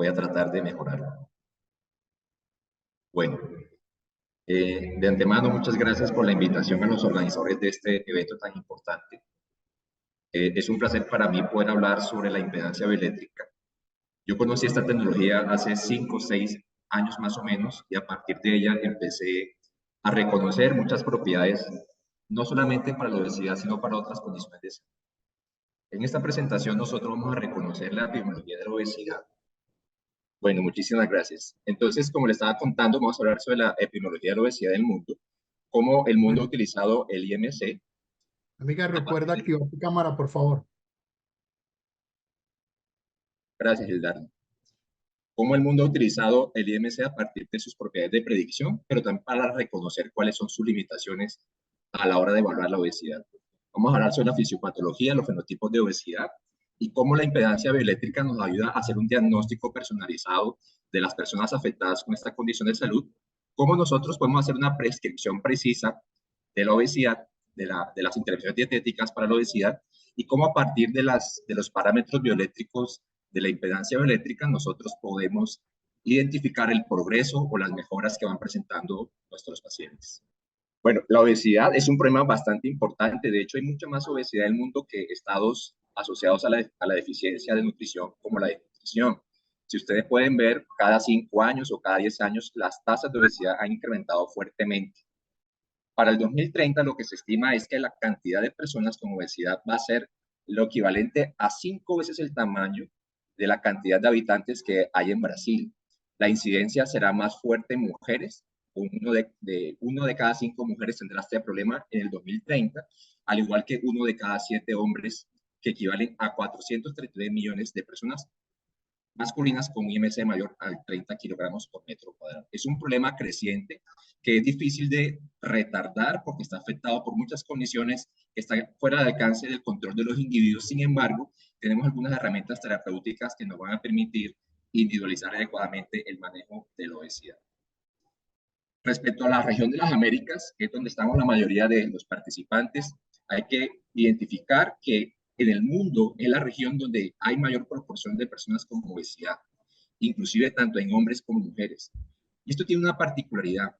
voy a tratar de mejorarlo. Bueno, de antemano, muchas gracias por la invitación a los organizadores de este evento tan importante. Es un placer para mí poder hablar sobre la impedancia bioeléctrica. Yo conocí esta tecnología hace 5 o 6 años más o menos y a partir de ella empecé a reconocer muchas propiedades, no solamente para la obesidad, sino para otras condiciones de salud. En esta presentación nosotros vamos a reconocer la epidemiología de la obesidad. Bueno, muchísimas gracias. Entonces, como le estaba contando, vamos a hablar sobre la epidemiología de la obesidad del mundo, cómo el mundo ha utilizado el IMC. Amiga, recuerda activar tu cámara, por favor. Gracias, Gildardo. Cómo el mundo ha utilizado el IMC a partir de sus propiedades de predicción, pero también para reconocer cuáles son sus limitaciones a la hora de evaluar la obesidad. Vamos a hablar sobre la fisiopatología, los fenotipos de obesidad y cómo la impedancia bioeléctrica nos ayuda a hacer un diagnóstico personalizado de las personas afectadas con esta condición de salud, cómo nosotros podemos hacer una prescripción precisa de la obesidad, de las intervenciones dietéticas para la obesidad, y cómo a partir de los parámetros bioeléctricos de la impedancia bioeléctrica nosotros podemos identificar el progreso o las mejoras que van presentando nuestros pacientes. Bueno, la obesidad es un problema bastante importante. De hecho, hay mucha más obesidad en el mundo que estados asociados a la deficiencia de nutrición, como la desnutrición. Si ustedes pueden ver, cada 5 años o cada 10 años, las tasas de obesidad han incrementado fuertemente. Para el 2030, lo que se estima es que la cantidad de personas con obesidad va a ser lo equivalente a 5 veces el tamaño de la cantidad de habitantes que hay en Brasil. La incidencia será más fuerte en mujeres. Uno de cada 5 mujeres tendrá este problema en el 2030, al igual que 1 de cada 7 hombres, que equivalen a 433 millones de personas masculinas con un IMC mayor a 30 kilogramos por metro cuadrado. Es un problema creciente que es difícil de retardar porque está afectado por muchas condiciones que están fuera del alcance del control de los individuos. Sin embargo, tenemos algunas herramientas terapéuticas que nos van a permitir individualizar adecuadamente el manejo de la obesidad. Respecto a la región de las Américas, que es donde estamos la mayoría de los participantes, hay que identificar que en el mundo es la región donde hay mayor proporción de personas con obesidad, inclusive tanto en hombres como mujeres. Y esto tiene una particularidad.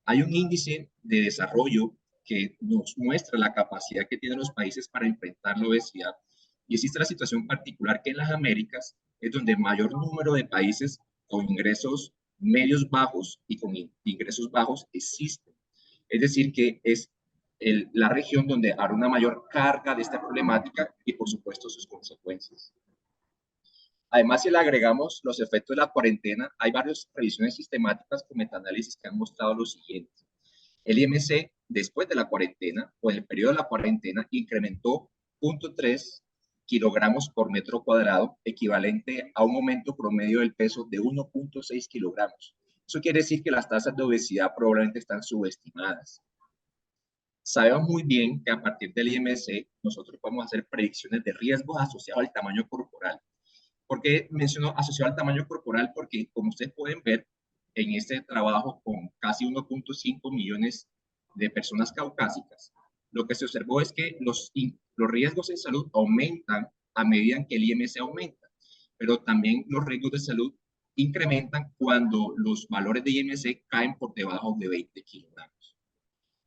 Hay un índice de desarrollo que nos muestra la capacidad que tienen los países para enfrentar la obesidad. Y existe la situación particular que en las Américas es donde mayor número de países con ingresos medios bajos y con ingresos bajos existen. Es decir, que es la región donde habrá una mayor carga de esta problemática y, por supuesto, sus consecuencias. Además, si le agregamos los efectos de la cuarentena, hay varias revisiones sistemáticas con metaanálisis que han mostrado lo siguiente. El IMC, después de la cuarentena, o en el periodo de la cuarentena, incrementó 0.3 kilogramos por metro cuadrado, equivalente a un aumento promedio del peso de 1.6 kilogramos. Eso quiere decir que las tasas de obesidad probablemente están subestimadas. Sabemos muy bien que a partir del IMC nosotros podemos hacer predicciones de riesgos asociados al tamaño corporal. ¿Por qué menciono asociado al tamaño corporal? Porque, como ustedes pueden ver, en este trabajo con casi 1.5 millones de personas caucásicas, lo que se observó es que los riesgos en salud aumentan a medida que el IMC aumenta, pero también los riesgos de salud incrementan cuando los valores de IMC caen por debajo de 20 kilogramos.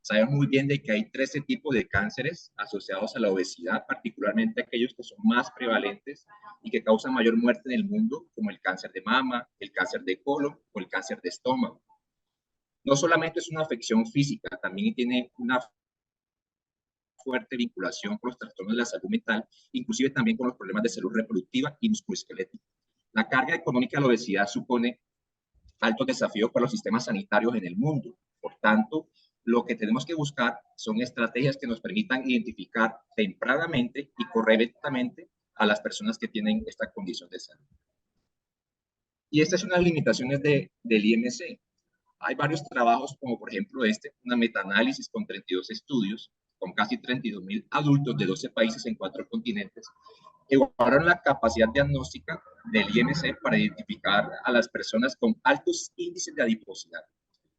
Sabemos muy bien de que hay 13 tipos de cánceres asociados a la obesidad, particularmente aquellos que son más prevalentes y que causan mayor muerte en el mundo, como el cáncer de mama, el cáncer de colon o el cáncer de estómago. No solamente es una afección física, también tiene una fuerte vinculación con los trastornos de la salud mental, inclusive también con los problemas de salud reproductiva y musculoesquelética. La carga económica de la obesidad supone altos desafíos para los sistemas sanitarios en el mundo. Por tanto, lo que tenemos que buscar son estrategias que nos permitan identificar tempranamente y correctamente a las personas que tienen esta condición de salud. Y estas son las limitaciones del IMC. Hay varios trabajos, como por ejemplo una metaanálisis con 32 estudios, con casi 32,000 adultos de 12 países en 4 continentes, evaluaron la capacidad diagnóstica del IMC para identificar a las personas con altos índices de adiposidad.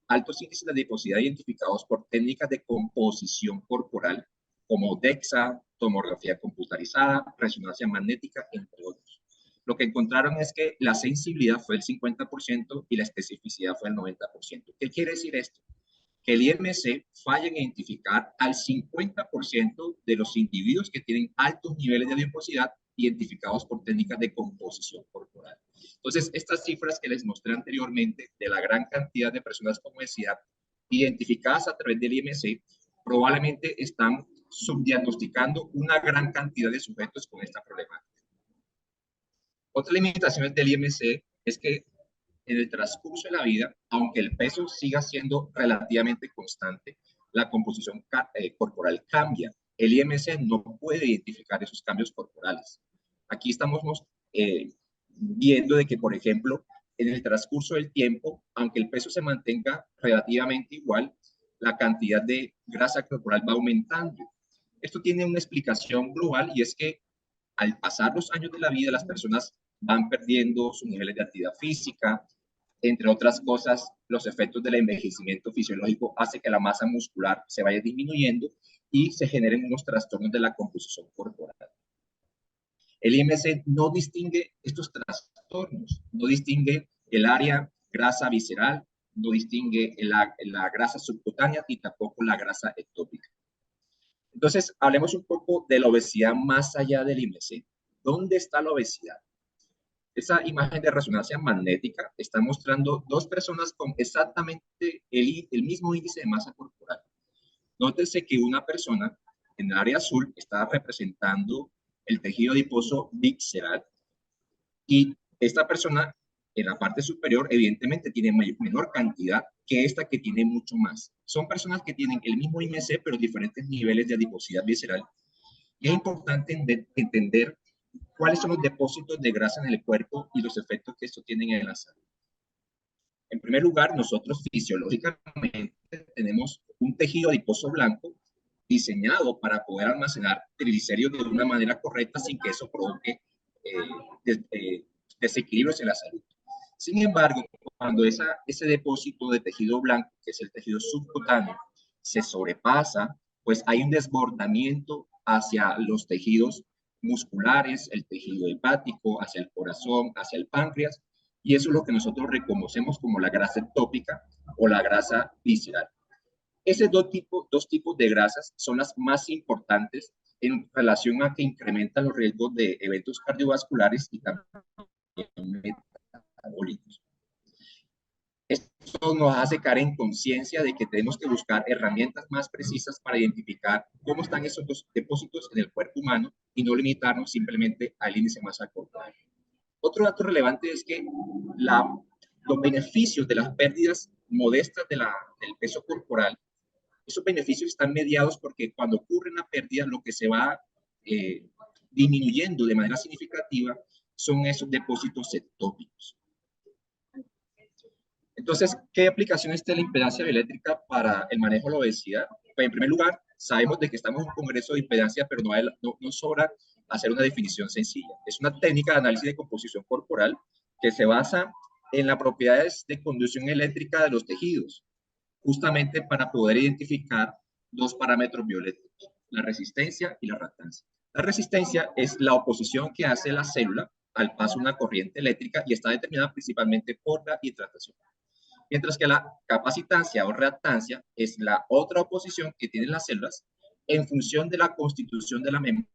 Altos índices de adiposidad identificados por técnicas de composición corporal como DEXA, tomografía computarizada, resonancia magnética, entre otros. lo que encontraron es que la sensibilidad fue el 50% y la especificidad fue el 90%. ¿Qué quiere decir esto? Que el IMC falla en identificar al 50% de los individuos que tienen altos niveles de adiposidad identificados por técnicas de composición corporal. Entonces, estas cifras que les mostré anteriormente de la gran cantidad de personas con obesidad identificadas a través del IMC probablemente están subdiagnosticando una gran cantidad de sujetos con esta problemática. Otra limitación del IMC es que en el transcurso de la vida, aunque el peso siga siendo relativamente constante, la composición corporal cambia. El IMC no puede identificar esos cambios corporales. Aquí estamos viendo de que, por ejemplo, en el transcurso del tiempo, aunque el peso se mantenga relativamente igual, la cantidad de grasa corporal va aumentando. Esto tiene una explicación global y es que al pasar los años de la vida, las personas van perdiendo sus niveles de actividad física, entre otras cosas, los efectos del envejecimiento fisiológico hace que la masa muscular se vaya disminuyendo y se generen unos trastornos de la composición corporal. El IMC no distingue estos trastornos, no distingue el área grasa visceral, no distingue la grasa subcutánea y tampoco la grasa ectópica. Entonces, hablemos un poco de la obesidad más allá del IMC. ¿Dónde está la obesidad? Esa imagen de resonancia magnética está mostrando dos personas con exactamente el mismo índice de masa corporal. Nótese que una persona en el área azul está representando el tejido adiposo visceral y esta persona en la parte superior evidentemente tiene menor cantidad que esta que tiene mucho más. Son personas que tienen el mismo IMC pero diferentes niveles de adiposidad visceral. Y es importante entender cuáles son los depósitos de grasa en el cuerpo y los efectos que esto tienen en la salud. En primer lugar, nosotros fisiológicamente tenemos un tejido adiposo blanco diseñado para poder almacenar triglicéridos de una manera correcta sin que eso provoque desequilibrios en la salud. Sin embargo, cuando ese depósito de tejido blanco, que es el tejido subcutáneo, se sobrepasa, pues hay un desbordamiento hacia los tejidos musculares, el tejido hepático, hacia el corazón, hacia el páncreas, y eso es lo que nosotros reconocemos como la grasa ectópica o la grasa visceral. Esos dos tipos de grasas son las más importantes en relación a que incrementan los riesgos de eventos cardiovasculares y también metabólicos. Esto nos hace caer en conciencia de que tenemos que buscar herramientas más precisas para identificar cómo están esos dos depósitos en el cuerpo humano y no limitarnos simplemente al índice de masa corporal. Otro dato relevante es que los beneficios de las pérdidas modestas del peso corporal, esos beneficios están mediados porque cuando ocurre una pérdida, lo que se va disminuyendo de manera significativa son esos depósitos ectópicos. Entonces, ¿qué aplicaciones tiene la impedancia bioeléctrica para el manejo de la obesidad? Pues, en primer lugar, sabemos de que estamos en un congreso de impedancia, pero no sobra hacer una definición sencilla. Es una técnica de análisis de composición corporal que se basa en las propiedades de conducción eléctrica de los tejidos, justamente para poder identificar dos parámetros bioeléctricos, la resistencia y la reactancia. La resistencia es la oposición que hace la célula al paso de una corriente eléctrica y está determinada principalmente por la hidratación. Mientras que la capacitancia o reactancia es la otra oposición que tienen las células en función de la constitución de la membrana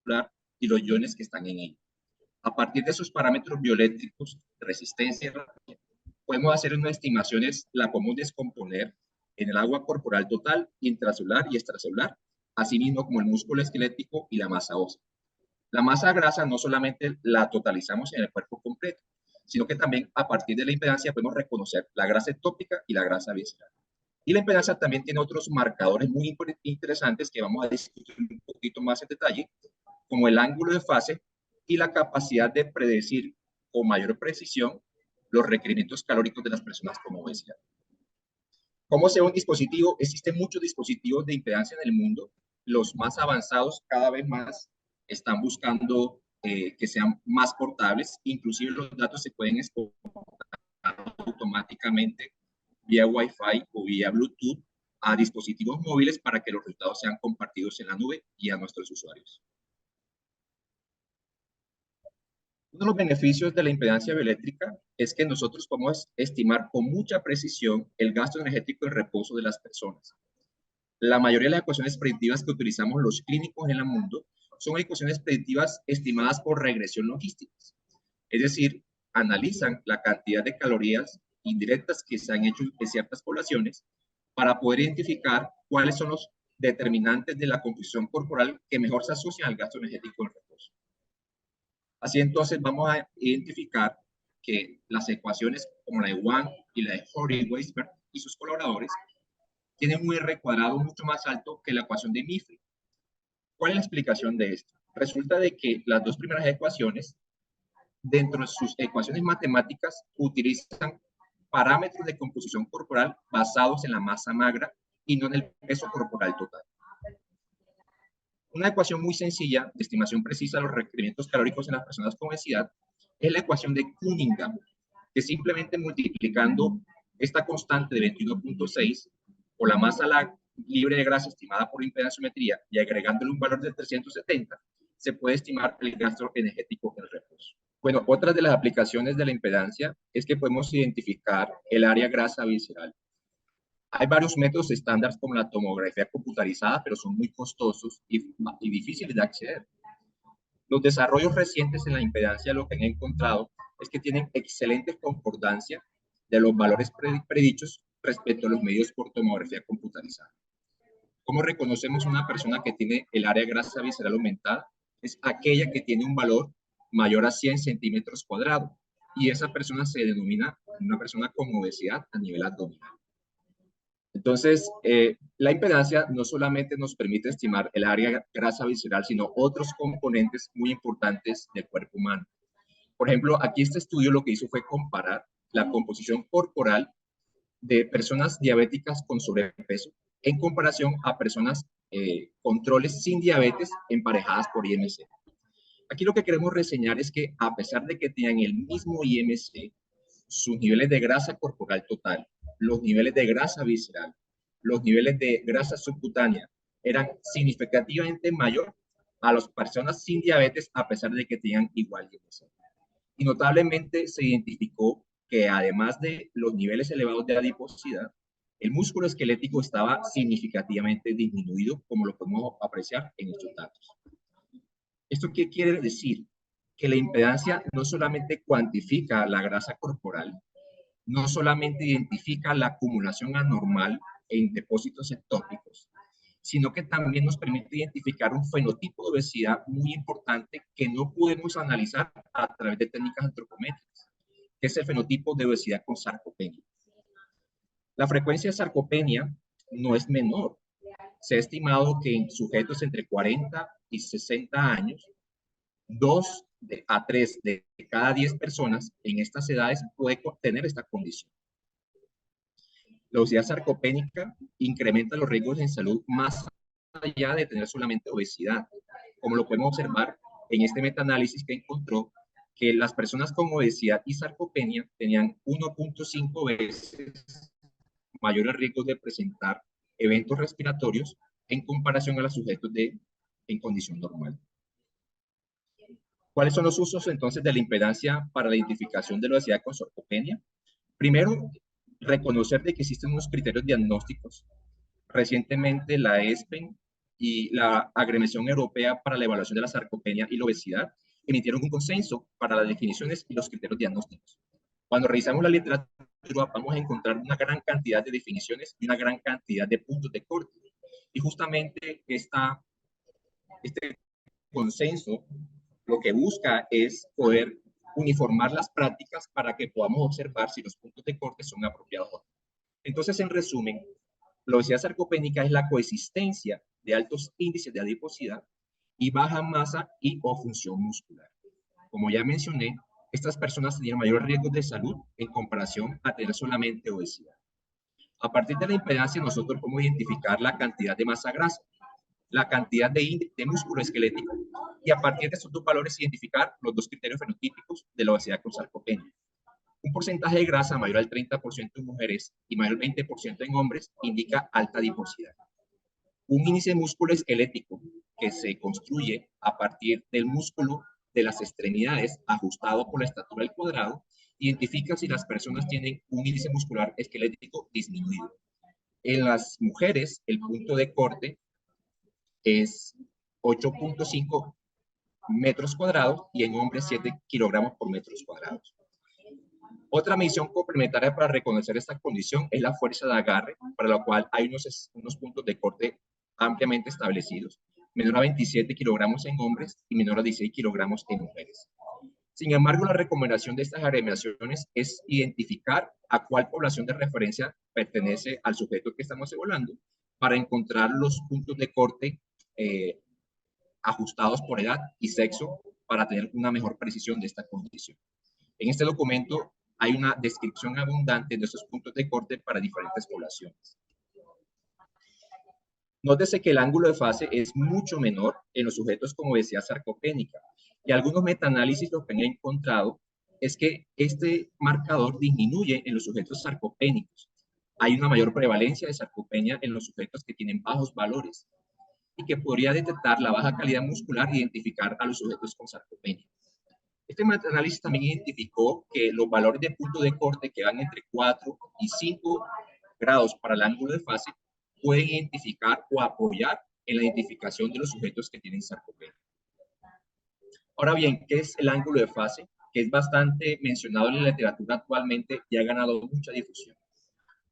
celular y los iones que están en ella. A partir de esos parámetros bioeléctricos, resistencia y reactancia, podemos hacer unas estimaciones, la podemos descomponer en el agua corporal total, intracelular y extracelular, así mismo como el músculo esquelético y la masa ósea. La masa grasa no solamente la totalizamos en el cuerpo completo, sino que también a partir de la impedancia podemos reconocer la grasa ectópica y la grasa visceral. Y la impedancia también tiene otros marcadores muy interesantes que vamos a discutir un poquito más en detalle, como el ángulo de fase y la capacidad de predecir con mayor precisión los requerimientos calóricos de las personas con obesidad. ¿Cómo se ve un dispositivo? Existen muchos dispositivos de impedancia en el mundo. Los más avanzados cada vez más están buscando que sean más portables. Inclusive los datos se pueden exportar automáticamente vía Wi-Fi o vía Bluetooth a dispositivos móviles para que los resultados sean compartidos en la nube y a nuestros usuarios. Uno de los beneficios de la impedancia bioeléctrica es que nosotros podemos estimar con mucha precisión el gasto energético de reposo de las personas. La mayoría de las ecuaciones predictivas que utilizamos los clínicos en el mundo son ecuaciones predictivas estimadas por regresión logística. Es decir, analizan la cantidad de calorías indirectas que se han hecho en ciertas poblaciones para poder identificar cuáles son los determinantes de la composición corporal que mejor se asocian al gasto energético del reposo. Así entonces vamos a identificar que las ecuaciones como la de Wang y la de Horry-Weisberg y sus colaboradores tienen un R cuadrado mucho más alto que la ecuación de Mifre. ¿Cuál es la explicación de esto? Resulta de que las dos primeras ecuaciones, dentro de sus ecuaciones matemáticas, utilizan parámetros de composición corporal basados en la masa magra y no en el peso corporal total. Una ecuación muy sencilla de estimación precisa de los requerimientos calóricos en las personas con obesidad es la ecuación de Cunningham, que simplemente multiplicando esta constante de 21.6 o la masa libre de grasa estimada por impedanciometría y agregándole un valor de 370, se puede estimar el gasto energético en reposo. Bueno, otra de las aplicaciones de la impedancia es que podemos identificar el área grasa visceral. Hay varios métodos estándares como la tomografía computarizada, pero son muy costosos y difíciles de acceder. Los desarrollos recientes en la impedancia lo que han encontrado es que tienen excelente concordancia de los valores predichos respecto a los medios por tomografía computarizada. ¿Cómo reconocemos una persona que tiene el área grasa visceral aumentada? Es aquella que tiene un valor mayor a 100 centímetros cuadrados y esa persona se denomina una persona con obesidad a nivel abdominal. Entonces, la impedancia no solamente nos permite estimar el área grasa visceral, sino otros componentes muy importantes del cuerpo humano. Por ejemplo, aquí este estudio lo que hizo fue comparar la composición corporal de personas diabéticas con sobrepeso en comparación a personas controles sin diabetes emparejadas por IMC. Aquí lo que queremos reseñar es que a pesar de que tenían el mismo IMC, sus niveles de grasa corporal total, los niveles de grasa visceral, los niveles de grasa subcutánea eran significativamente mayor a las personas sin diabetes a pesar de que tenían igual IMC. Y notablemente se identificó que además de los niveles elevados de adiposidad, el músculo esquelético estaba significativamente disminuido, como lo podemos apreciar en estos datos. ¿Esto qué quiere decir? Que la impedancia no solamente cuantifica la grasa corporal, no solamente identifica la acumulación anormal en depósitos ectópicos, sino que también nos permite identificar un fenotipo de obesidad muy importante que no podemos analizar a través de técnicas antropométricas, que es el fenotipo de obesidad con sarcopenia. La frecuencia de sarcopenia no es menor. Se ha estimado que en sujetos entre 40 y 60 años, 2 a 3 de cada 10 personas en estas edades puede tener esta condición. La obesidad sarcopénica incrementa los riesgos en salud más allá de tener solamente obesidad, como lo podemos observar en este metaanálisis que encontró que las personas con obesidad y sarcopenia tenían 1.5 veces mayores riesgos de presentar eventos respiratorios en comparación a los sujetos en condición normal. ¿Cuáles son los usos entonces de la impedancia para la identificación de la obesidad con sarcopenia? Primero, reconocer de que existen unos criterios diagnósticos. Recientemente la ESPEN y la Agremiación Europea para la Evaluación de la Sarcopenia y la Obesidad emitieron un consenso para las definiciones y los criterios diagnósticos. Cuando revisamos la literatura vamos a encontrar una gran cantidad de definiciones y una gran cantidad de puntos de corte. Y justamente este consenso lo que busca es poder uniformar las prácticas para que podamos observar si los puntos de corte son apropiados o no. Entonces, en resumen, la obesidad sarcopénica es la coexistencia de altos índices de adiposidad y baja masa y o función muscular. Como ya mencioné, estas personas tienen mayor riesgo de salud en comparación a tener solamente obesidad. A partir de la impedancia, nosotros podemos identificar la cantidad de masa grasa, la cantidad de músculo esquelético y a partir de estos dos valores identificar los dos criterios fenotípicos de la obesidad con sarcopenia. Un porcentaje de grasa mayor al 30% en mujeres y mayor al 20% en hombres indica alta adiposidad. Un índice de músculo esquelético que se construye a partir del músculo de las extremidades ajustado por la estatura al cuadrado identifica si las personas tienen un índice muscular esquelético disminuido. En las mujeres, el punto de corte es 8.5 metros cuadrados y en hombres 7 kilogramos por metros cuadrados. Otra medición complementaria para reconocer esta condición es la fuerza de agarre, para la cual hay unos puntos de corte ampliamente establecidos, menor a 27 kilogramos en hombres y menor a 16 kilogramos en mujeres. Sin embargo, la recomendación de estas agremiaciones es identificar a cuál población de referencia pertenece al sujeto que estamos evaluando para encontrar los puntos de corte ajustados por edad y sexo para tener una mejor precisión de esta condición. En este documento hay una descripción abundante de estos puntos de corte para diferentes poblaciones. Nótese que el ángulo de fase es mucho menor en los sujetos con obesidad sarcopénica y algunos metaanálisis lo que han encontrado es que este marcador disminuye en los sujetos sarcopénicos. Hay una mayor prevalencia de sarcopenia en los sujetos que tienen bajos valores y que podría detectar la baja calidad muscular e identificar a los sujetos con sarcopenia. Este metaanálisis también identificó que los valores de punto de corte que van entre 4 y 5 grados para el ángulo de fase pueden identificar o apoyar en la identificación de los sujetos que tienen sarcopenia. Ahora bien, ¿qué es el ángulo de fase? Que es bastante mencionado en la literatura actualmente y ha ganado mucha difusión.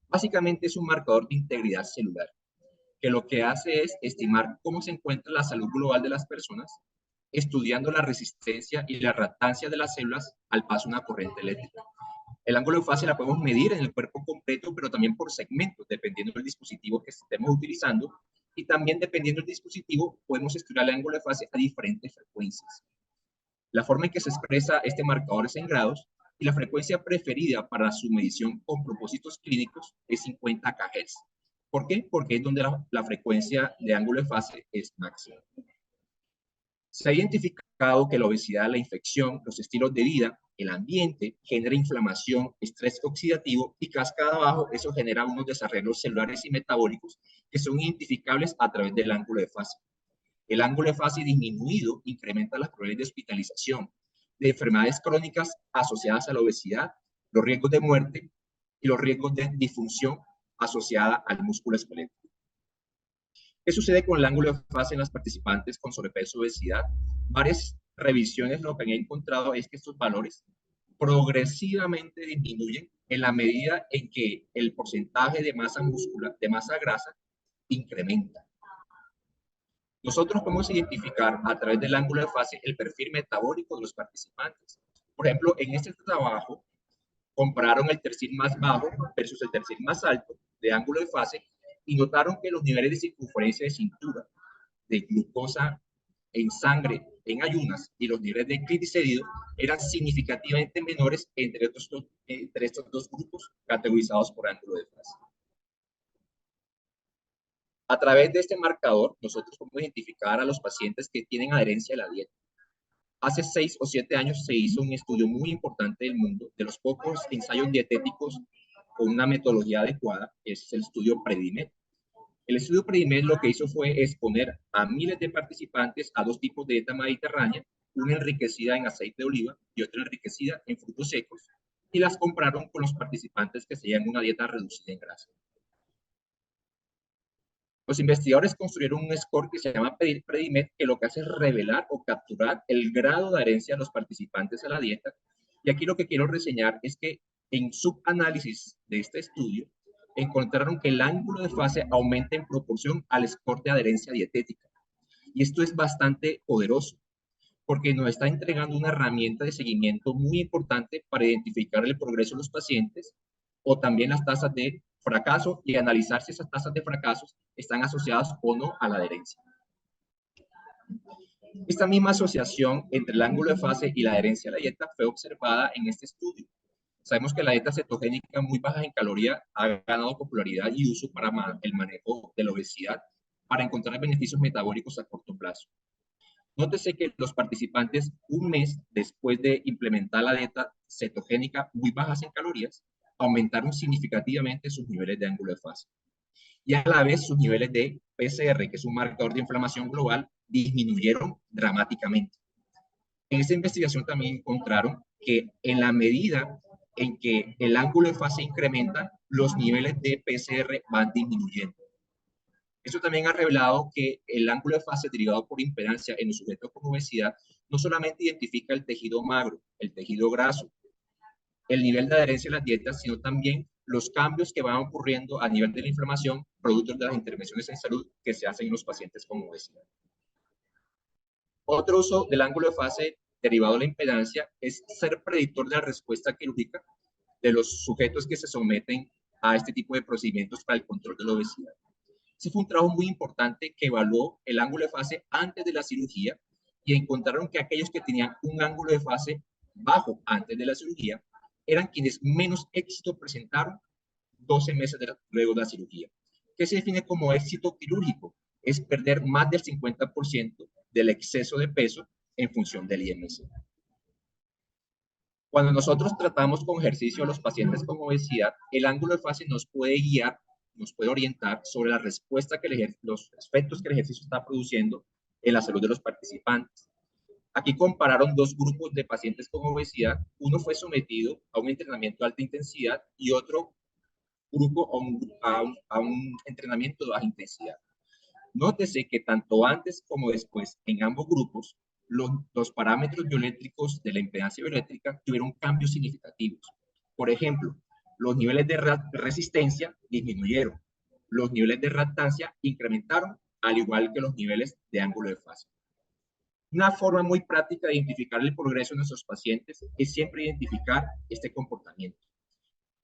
Básicamente es un marcador de integridad celular, que lo que hace es estimar cómo se encuentra la salud global de las personas, estudiando la resistencia y la reactancia de las células al paso de una corriente eléctrica. El ángulo de fase la podemos medir en el cuerpo completo, pero también por segmentos, dependiendo del dispositivo que estemos utilizando, y también dependiendo del dispositivo, podemos estudiar el ángulo de fase a diferentes frecuencias. La forma en que se expresa este marcador es en grados, y la frecuencia preferida para su medición con propósitos clínicos es 50 kHz. ¿Por qué? Porque es donde la frecuencia de ángulo de fase es máxima. Se ha identificado que la obesidad, la infección, los estilos de vida, el ambiente, genera inflamación, estrés oxidativo y cascada abajo, eso genera unos desarrollos celulares y metabólicos que son identificables a través del ángulo de fase. El ángulo de fase disminuido incrementa las probabilidades de hospitalización, de enfermedades crónicas asociadas a la obesidad, los riesgos de muerte y los riesgos de disfunción asociada al músculo esquelético. ¿Qué sucede con el ángulo de fase en las participantes con sobrepeso y obesidad? Varias revisiones lo que han encontrado es que estos valores progresivamente disminuyen en la medida en que el porcentaje de masa muscular, de masa grasa, incrementa. Nosotros podemos identificar a través del ángulo de fase el perfil metabólico de los participantes. Por ejemplo, en este trabajo compararon el tercil más bajo versus el tercil más alto de ángulo de fase y notaron que los niveles de circunferencia de cintura, de glucosa en sangre en ayunas y los niveles de triglicéridos eran significativamente menores entre estos dos grupos categorizados por ángulo de fase. A través de este marcador, nosotros podemos identificar a los pacientes que tienen adherencia a la dieta. Hace 6 o 7 años se hizo un estudio muy importante del mundo, de los pocos ensayos dietéticos con una metodología adecuada, es el estudio Predimed. El estudio Predimed lo que hizo fue exponer a miles de participantes a dos tipos de dieta mediterránea, una enriquecida en aceite de oliva y otra enriquecida en frutos secos, y las compararon con los participantes que seguían una dieta reducida en grasa. Los investigadores construyeron un score que se llama Predimed, que lo que hace es revelar o capturar el grado de adherencia de los participantes a la dieta. Y aquí lo que quiero reseñar es que en subanálisis de este estudio, encontraron que el ángulo de fase aumenta en proporción al score de adherencia dietética. Y esto es bastante poderoso, porque nos está entregando una herramienta de seguimiento muy importante para identificar el progreso de los pacientes o también las tasas de fracaso y analizar si esas tasas de fracasos están asociadas o no a la adherencia. Esta misma asociación entre el ángulo de fase y la adherencia a la dieta fue observada en este estudio. Sabemos que la dieta cetogénica muy baja en caloría ha ganado popularidad y uso para el manejo de la obesidad para encontrar beneficios metabólicos a corto plazo. Nótese que los participantes un mes después de implementar la dieta cetogénica muy bajas en calorías, aumentaron significativamente sus niveles de ángulo de fase. Y a la vez sus niveles de PCR, que es un marcador de inflamación global, disminuyeron dramáticamente. En esta investigación también encontraron que en la medida en que el ángulo de fase incrementa, los niveles de PCR van disminuyendo. Esto también ha revelado que el ángulo de fase derivado por impedancia en los sujetos con obesidad no solamente identifica el tejido magro, el tejido graso, el nivel de adherencia a las dietas, sino también los cambios que van ocurriendo a nivel de la inflamación, producto de las intervenciones en salud que se hacen en los pacientes con obesidad. Otro uso del ángulo de fase derivado de la impedancia es ser predictor de la respuesta quirúrgica de los sujetos que se someten a este tipo de procedimientos para el control de la obesidad. Ese fue un trabajo muy importante que evaluó el ángulo de fase antes de la cirugía y encontraron que aquellos que tenían un ángulo de fase bajo antes de la cirugía eran quienes menos éxito presentaron 12 meses luego de la cirugía. ¿Qué se define como éxito quirúrgico? Es perder más del 50% del exceso de peso en función del IMC. Cuando nosotros tratamos con ejercicio a los pacientes con obesidad, el ángulo de fase nos puede guiar, nos puede orientar sobre la respuesta que los efectos que el ejercicio está produciendo en la salud de los participantes. Aquí compararon dos grupos de pacientes con obesidad. Uno fue sometido a un entrenamiento de alta intensidad y otro grupo a un entrenamiento de baja intensidad. Nótese que tanto antes como después, en ambos grupos, los parámetros bioeléctricos de la impedancia bioeléctrica tuvieron cambios significativos. Por ejemplo, los niveles de resistencia disminuyeron, los niveles de reactancia incrementaron, al igual que los niveles de ángulo de fase. Una forma muy práctica de identificar el progreso de nuestros pacientes es siempre identificar este comportamiento.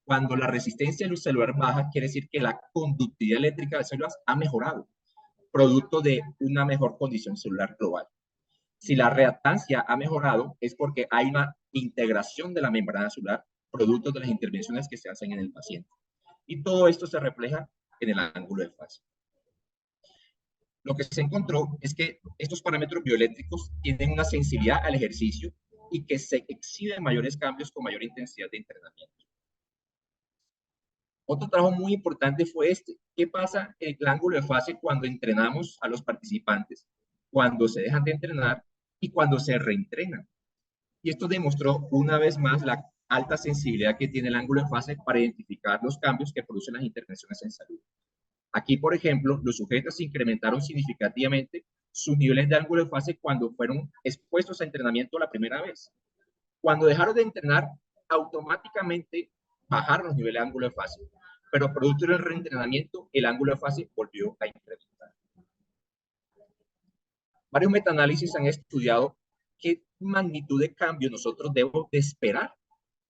Cuando la resistencia celular baja, quiere decir que la conductividad eléctrica de las células ha mejorado, producto de una mejor condición celular global. Si la reactancia ha mejorado, es porque hay una integración de la membrana celular, producto de las intervenciones que se hacen en el paciente. Y todo esto se refleja en el ángulo de fase. Lo que se encontró es que estos parámetros bioeléctricos tienen una sensibilidad al ejercicio y que se exhiben mayores cambios con mayor intensidad de entrenamiento. Otro trabajo muy importante fue este. ¿Qué pasa en el ángulo de fase cuando entrenamos a los participantes? Cuando se dejan de entrenar y cuando se reentrenan. Y esto demostró una vez más la alta sensibilidad que tiene el ángulo de fase para identificar los cambios que producen las intervenciones en salud. Aquí, por ejemplo, los sujetos incrementaron significativamente sus niveles de ángulo de fase cuando fueron expuestos a entrenamiento la primera vez. Cuando dejaron de entrenar, automáticamente bajaron los niveles de ángulo de fase, pero producto del reentrenamiento, el ángulo de fase volvió a incrementar. Varios metaanálisis han estudiado qué magnitud de cambio nosotros debemos de esperar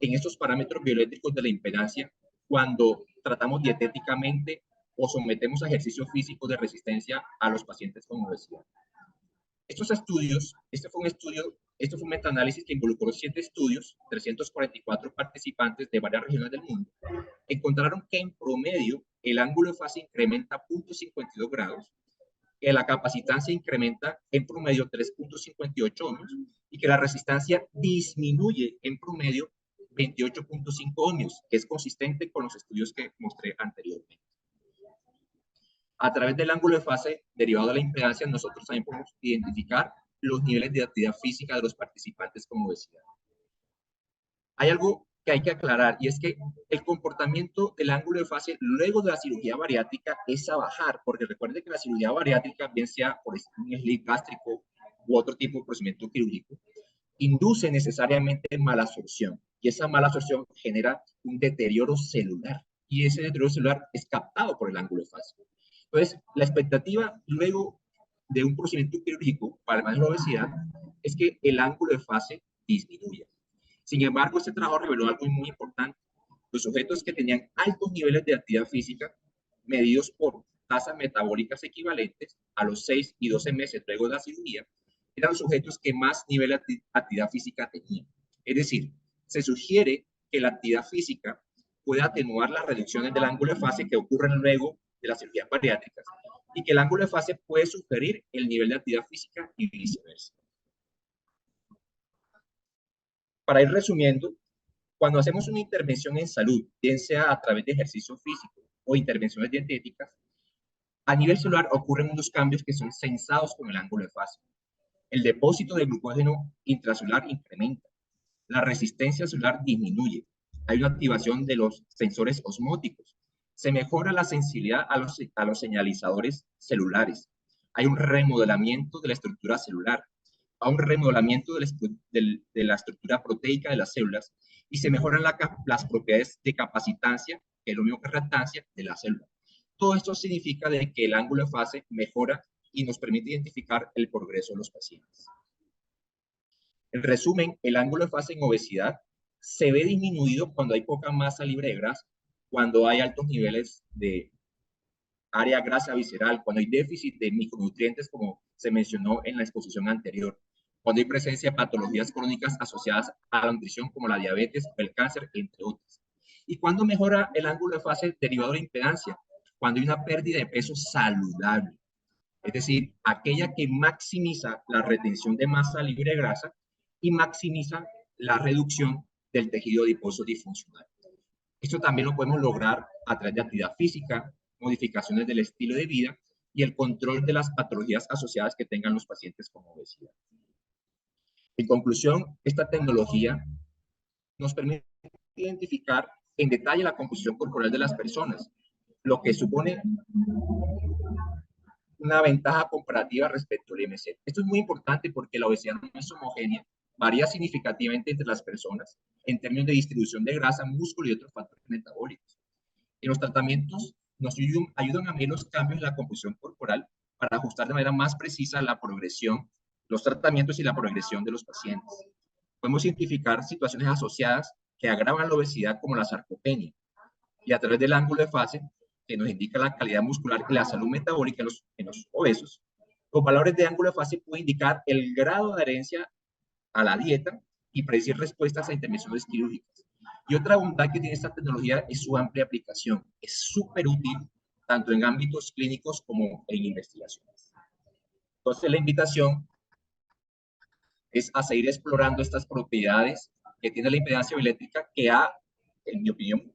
en estos parámetros bioeléctricos de la impedancia cuando tratamos dietéticamente o sometemos a ejercicio físico de resistencia a los pacientes con obesidad. Estos estudios, este fue un metaanálisis que involucró 7 estudios, 344 participantes de varias regiones del mundo, encontraron que en promedio el ángulo de fase incrementa 0.52 grados, que la capacitancia incrementa en promedio 3.58 ohmios y que la resistencia disminuye en promedio 28.5 ohmios, que es consistente con los estudios que mostré anteriormente. A través del ángulo de fase derivado de la impedancia, nosotros también podemos identificar los niveles de actividad física de los participantes con obesidad. Hay algo que hay que aclarar y es que el comportamiento del ángulo de fase luego de la cirugía bariátrica es a bajar, porque recuerde que la cirugía bariátrica, bien sea por un sleeve gástrico u otro tipo de procedimiento quirúrgico, induce necesariamente malabsorción y esa malabsorción genera un deterioro celular y ese deterioro celular es captado por el ángulo de fase. Entonces, la expectativa luego de un procedimiento quirúrgico para el manejo de la obesidad es que el ángulo de fase disminuya. Sin embargo, este trabajo reveló algo muy importante. Los sujetos que tenían altos niveles de actividad física, medidos por tasas metabólicas equivalentes a los 6 y 12 meses luego de la cirugía, eran los sujetos que más nivel de actividad física tenían. Es decir, se sugiere que la actividad física puede atenuar las reducciones del ángulo de fase que ocurren luego de las cirugías bariátricas y que el ángulo de fase puede sugerir el nivel de actividad física y viceversa. Para ir resumiendo, Cuando hacemos una intervención en salud, bien sea a través de ejercicio físico o intervenciones dietéticas, a nivel celular ocurren unos cambios que son sensados con el ángulo de fase. El depósito de glucógeno intracelular incrementa, la resistencia celular disminuye, hay una activación de los sensores osmóticos, se mejora la sensibilidad a los señalizadores celulares, hay un remodelamiento de la estructura celular, hay un remodelamiento de la estructura proteica de las células y se mejoran las propiedades de capacitancia, que es lo mismo que reactancia, de la célula. Todo esto significa de que el ángulo de fase mejora y nos permite identificar el progreso de los pacientes. En resumen, el ángulo de fase en obesidad se ve disminuido cuando hay poca masa libre de grasa, cuando hay altos niveles de área grasa visceral, cuando hay déficit de micronutrientes, como se mencionó en la exposición anterior, cuando hay presencia de patologías crónicas asociadas a la nutrición, como la diabetes, el cáncer, entre otras. ¿Y cuándo mejora el ángulo de fase derivado de la impedancia? Cuando hay una pérdida de peso saludable, es decir, aquella que maximiza la retención de masa libre de grasa y maximiza la reducción del tejido adiposo disfuncional. Esto también lo podemos lograr a través de actividad física, modificaciones del estilo de vida y el control de las patologías asociadas que tengan los pacientes con obesidad. En conclusión, esta tecnología nos permite identificar en detalle la composición corporal de las personas, lo que supone una ventaja comparativa respecto al IMC. Esto es muy importante porque la obesidad no es homogénea, varía significativamente entre las personas en términos de distribución de grasa, músculo y otros factores metabólicos. En los tratamientos nos ayudan a menos cambios en la composición corporal para ajustar de manera más precisa la progresión, los tratamientos y la progresión de los pacientes. Podemos identificar situaciones asociadas que agravan la obesidad como la sarcopenia y a través del ángulo de fase que nos indica la calidad muscular y la salud metabólica en los obesos. Los valores de ángulo de fase pueden indicar el grado de adherencia a la dieta y predecir respuestas a intervenciones quirúrgicas. Y otra bondad que tiene esta tecnología es su amplia aplicación. Es súper útil tanto en ámbitos clínicos como en investigaciones. Entonces la invitación es a seguir explorando estas propiedades que tiene la impedancia bioeléctrica que en mi opinión,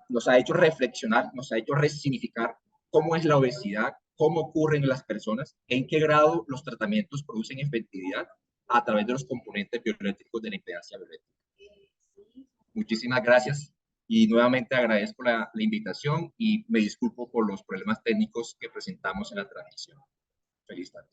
nos ha hecho reflexionar, nos ha hecho resignificar cómo es la obesidad, cómo ocurre en las personas, en qué grado los tratamientos producen efectividad a través de los componentes bioeléctricos de la impedancia bioeléctrica. Muchísimas gracias y nuevamente agradezco la invitación y me disculpo por los problemas técnicos que presentamos en la transmisión. Feliz tarde.